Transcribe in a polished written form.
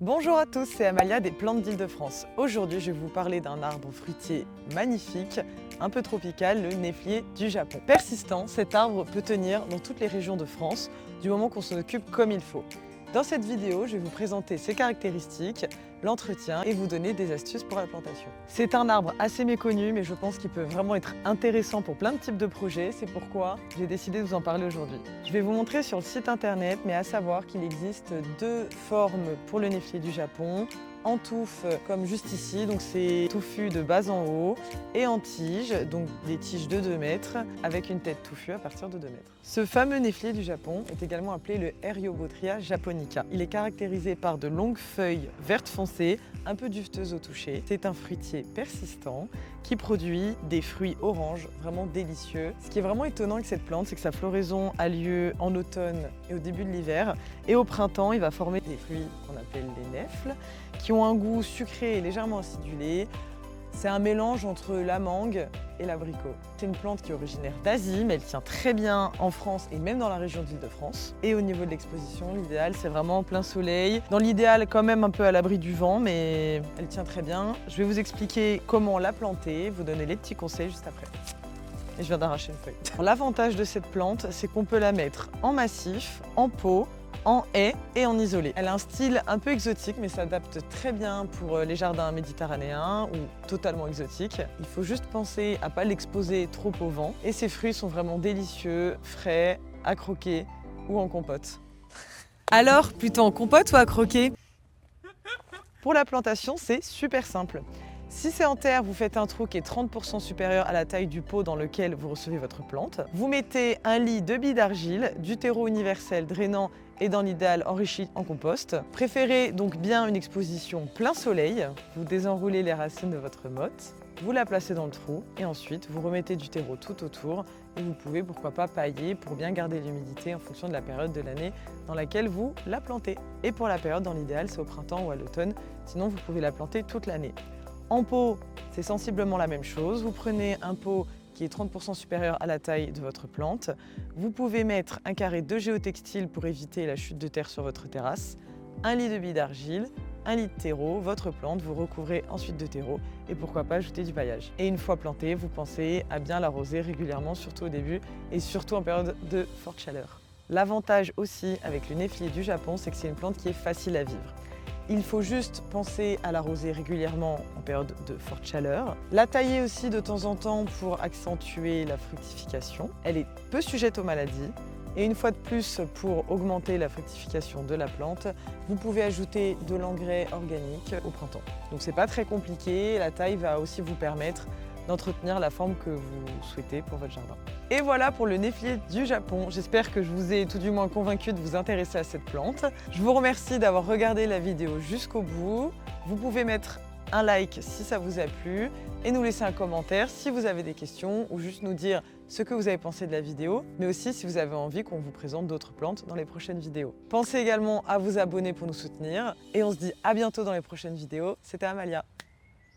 Bonjour à tous, c'est Amalia des Plantes d'Île-de-France. Aujourd'hui, je vais vous parler d'un arbre fruitier magnifique, un peu tropical, le néflier du Japon. Persistant, cet arbre peut tenir dans toutes les régions de France, du moment qu'on s'en occupe comme il faut. Dans cette vidéo, je vais vous présenter ses caractéristiques, l'entretien et vous donner des astuces pour la plantation. C'est un arbre assez méconnu, mais je pense qu'il peut vraiment être intéressant pour plein de types de projets. C'est pourquoi j'ai décidé de vous en parler aujourd'hui. Je vais vous montrer sur le site internet, mais à savoir qu'il existe deux formes pour le néflier du Japon. En touffe, comme juste ici, donc c'est touffu de bas en haut, et en tige, donc des tiges de 2 mètres, avec une tête touffue à partir de 2 mètres. Ce fameux néflier du Japon est également appelé le Eriobotria japonica. Il est caractérisé par de longues feuilles vertes foncées, un peu duveteuses au toucher. C'est un fruitier persistant qui produit des fruits oranges vraiment délicieux. Ce qui est vraiment étonnant avec cette plante, c'est que sa floraison a lieu en automne et au début de l'hiver, et au printemps, il va former des fruits qu'on appelle les nèfles, qui ont un goût sucré et légèrement acidulé. C'est un mélange entre la mangue et l'abricot. C'est une plante qui est originaire d'Asie, mais elle tient très bien en France et même dans la région d'Île-de-France. Et au niveau de l'exposition, l'idéal, c'est vraiment en plein soleil. Dans l'idéal, quand même un peu à l'abri du vent, mais elle tient très bien. Je vais vous expliquer comment la planter, vous donner les petits conseils juste après. Et je viens d'arracher une feuille. L'avantage de cette plante, c'est qu'on peut la mettre en massif, en pot, en haie et en isolé. Elle a un style un peu exotique, mais s'adapte très bien pour les jardins méditerranéens ou totalement exotiques. Il faut juste penser à ne pas l'exposer trop au vent. Et ses fruits sont vraiment délicieux, frais, à croquer ou en compote. Alors, plutôt en compote ou à croquer? Pour la plantation, c'est super simple. Si c'est en terre, vous faites un trou qui est 30% supérieur à la taille du pot dans lequel vous recevez votre plante. Vous mettez un lit de billes d'argile, du terreau universel drainant et dans l'idéal enrichi en compost. Préférez donc bien une exposition plein soleil. Vous désenroulez les racines de votre motte, vous la placez dans le trou et ensuite vous remettez du terreau tout autour et vous pouvez pourquoi pas pailler pour bien garder l'humidité en fonction de la période de l'année dans laquelle vous la plantez. Et pour la période dans l'idéal, c'est au printemps ou à l'automne, sinon vous pouvez la planter toute l'année. En pot, c'est sensiblement la même chose. Vous prenez un pot qui est 30% supérieur à la taille de votre plante. Vous pouvez mettre un carré de géotextile pour éviter la chute de terre sur votre terrasse, un lit de billes d'argile, un lit de terreau, votre plante, vous recouvrez ensuite de terreau et pourquoi pas ajouter du paillage. Et une fois plantée, vous pensez à bien l'arroser régulièrement, surtout au début et surtout en période de forte chaleur. L'avantage aussi avec le néflier du Japon, c'est que c'est une plante qui est facile à vivre. Il faut juste penser à l'arroser régulièrement en période de forte chaleur. La tailler aussi de temps en temps pour accentuer la fructification. Elle est peu sujette aux maladies. Et une fois de plus, pour augmenter la fructification de la plante, vous pouvez ajouter de l'engrais organique au printemps. Donc c'est pas très compliqué. La taille va aussi vous permettre d'entretenir la forme que vous souhaitez pour votre jardin. Et voilà pour le néflier du Japon. J'espère que je vous ai tout du moins convaincu de vous intéresser à cette plante. Je vous remercie d'avoir regardé la vidéo jusqu'au bout. Vous pouvez mettre un like si ça vous a plu et nous laisser un commentaire si vous avez des questions ou juste nous dire ce que vous avez pensé de la vidéo, mais aussi si vous avez envie qu'on vous présente d'autres plantes dans les prochaines vidéos. Pensez également à vous abonner pour nous soutenir et on se dit à bientôt dans les prochaines vidéos. C'était Amalia.